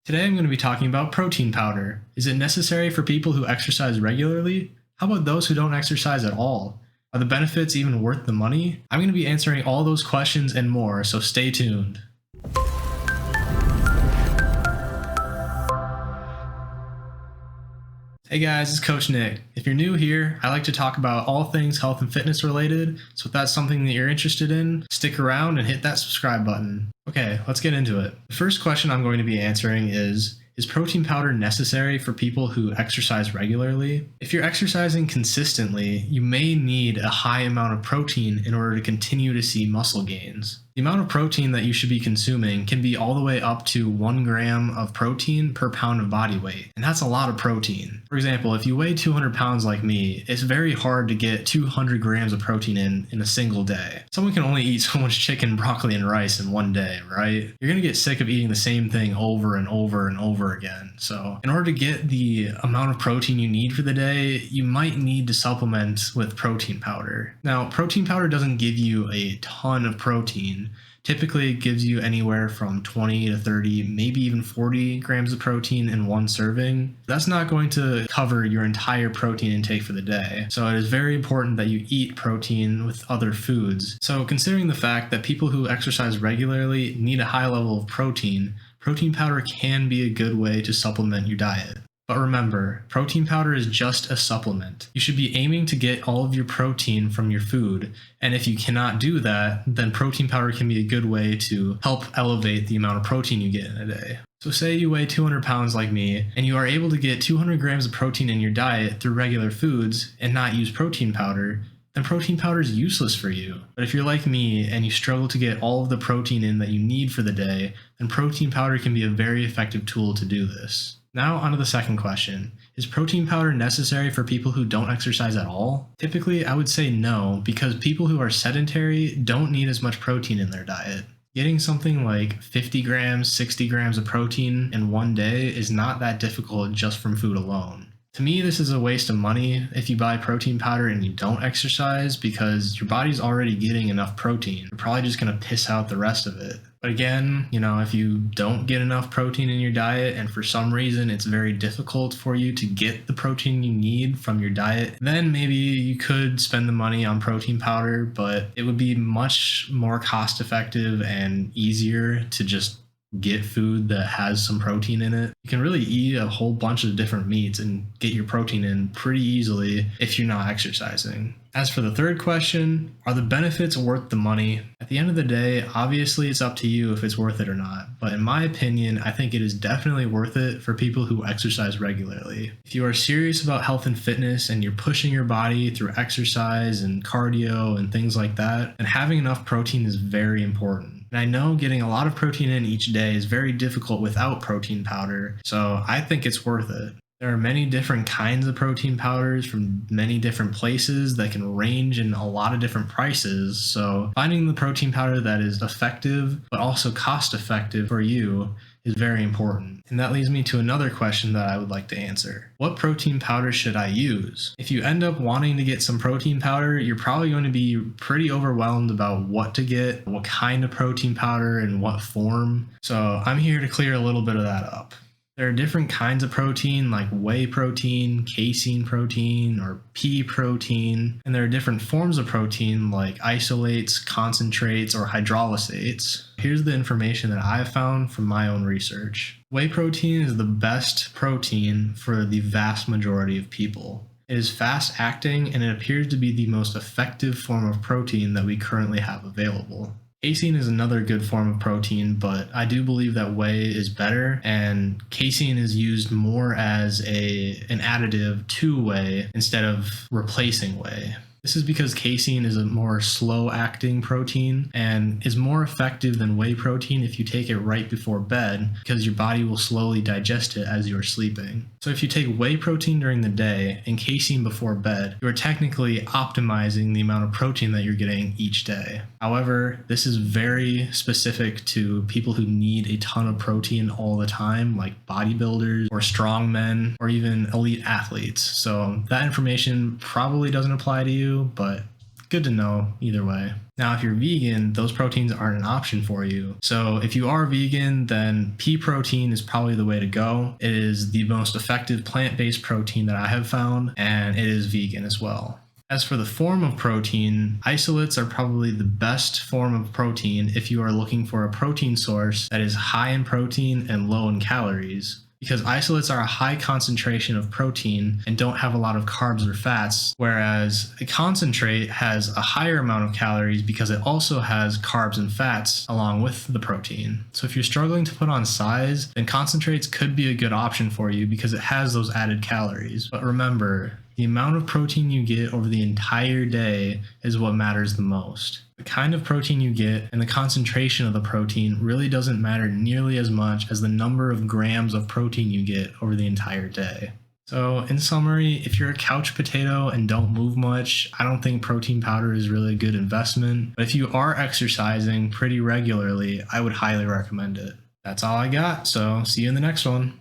Today I'm going to be talking about protein powder. Is it necessary for people who exercise regularly? How about those who don't exercise at all? Are the benefits even worth the money? I'm going to be answering all those questions and more, so stay tuned. Hey guys, it's Coach Nick. If you're new here, I like to talk about all things health and fitness related, so if that's something that you're interested in, stick around and hit that subscribe button. Okay, let's get into it. The first question I'm going to be answering is protein powder necessary for people who exercise regularly? If you're exercising consistently, you may need a high amount of protein in order to continue to see muscle gains. The amount of protein that you should be consuming can be all the way up to 1 gram of protein per pound of body weight, and that's a lot of protein. For example, if you weigh 200 pounds like me, it's very hard to get 200 grams of protein in a single day. Someone can only eat so much chicken, broccoli, and rice in one day, right? You're gonna get sick of eating the same thing over and over and over again. So in order to get the amount of protein you need for the day, you might need to supplement with protein powder. Now, protein powder doesn't give you a ton of protein. Typically, it gives you anywhere from 20 to 30, maybe even 40 grams of protein in one serving. That's not going to cover your entire protein intake for the day. So it is very important that you eat protein with other foods. So considering the fact that people who exercise regularly need a high level of protein powder can be a good way to supplement your diet. But remember, protein powder is just a supplement. You should be aiming to get all of your protein from your food, and if you cannot do that, then protein powder can be a good way to help elevate the amount of protein you get in a day. So say you weigh 200 pounds like me, and you are able to get 200 grams of protein in your diet through regular foods and not use protein powder, then protein powder is useless for you. But if you're like me and you struggle to get all of the protein in that you need for the day, then protein powder can be a very effective tool to do this. Now on to the second question. Is protein powder necessary for people who don't exercise at all? Typically, I would say no, because people who are sedentary don't need as much protein in their diet. Getting something like 50 grams, 60 grams of protein in one day is not that difficult just from food alone. To me, this is a waste of money if you buy protein powder and you don't exercise, because your body's already getting enough protein. You're probably just going to piss out the rest of it. But again, if you don't get enough protein in your diet and for some reason it's very difficult for you to get the protein you need from your diet, then maybe you could spend the money on protein powder, but it would be much more cost effective and easier to just get food that has some protein in it. You can really eat a whole bunch of different meats and get your protein in pretty easily if you're not exercising. As for the third question, are the benefits worth the money? At the end of the day, obviously it's up to you if it's worth it or not. But in my opinion, I think it is definitely worth it for people who exercise regularly. If you are serious about health and fitness and you're pushing your body through exercise and cardio and things like that, then having enough protein is very important. And I know getting a lot of protein in each day is very difficult without protein powder, so I think it's worth it. There are many different kinds of protein powders from many different places that can range in a lot of different prices, so finding the protein powder that is effective but also cost effective for you is very important. And that leads me to another question that I would like to answer. What protein powder should I use? If you end up wanting to get some protein powder, you're probably going to be pretty overwhelmed about what to get, what kind of protein powder, and what form. So I'm here to clear a little bit of that up. There are different kinds of protein like whey protein, casein protein, or pea protein, and there are different forms of protein like isolates, concentrates, or hydrolysates. Here's the information that I've found from my own research. Whey protein is the best protein for the vast majority of people. It is fast acting and it appears to be the most effective form of protein that we currently have available. Casein is another good form of protein, but I do believe that whey is better, and casein is used more as an additive to whey instead of replacing whey. This is because casein is a more slow-acting protein and is more effective than whey protein if you take it right before bed, because your body will slowly digest it as you're sleeping. So if you take whey protein during the day and casein before bed, you are technically optimizing the amount of protein that you're getting each day. However, this is very specific to people who need a ton of protein all the time, like bodybuilders or strongmen or even elite athletes. So that information probably doesn't apply to you, but good to know either way. Now, if you're vegan, those proteins aren't an option for you. So if you are vegan, then pea protein is probably the way to go. It is the most effective plant-based protein that I have found, and it is vegan as well. As for the form of protein, isolates are probably the best form of protein if you are looking for a protein source that is high in protein and low in calories, because isolates are a high concentration of protein and don't have a lot of carbs or fats, whereas a concentrate has a higher amount of calories because it also has carbs and fats along with the protein. So if you're struggling to put on size, then concentrates could be a good option for you because it has those added calories. But remember, the amount of protein you get over the entire day is what matters the most. The kind of protein you get and the concentration of the protein really doesn't matter nearly as much as the number of grams of protein you get over the entire day. So in summary, if you're a couch potato and don't move much, I don't think protein powder is really a good investment. But if you are exercising pretty regularly, I would highly recommend it. That's all I got, so see you in the next one.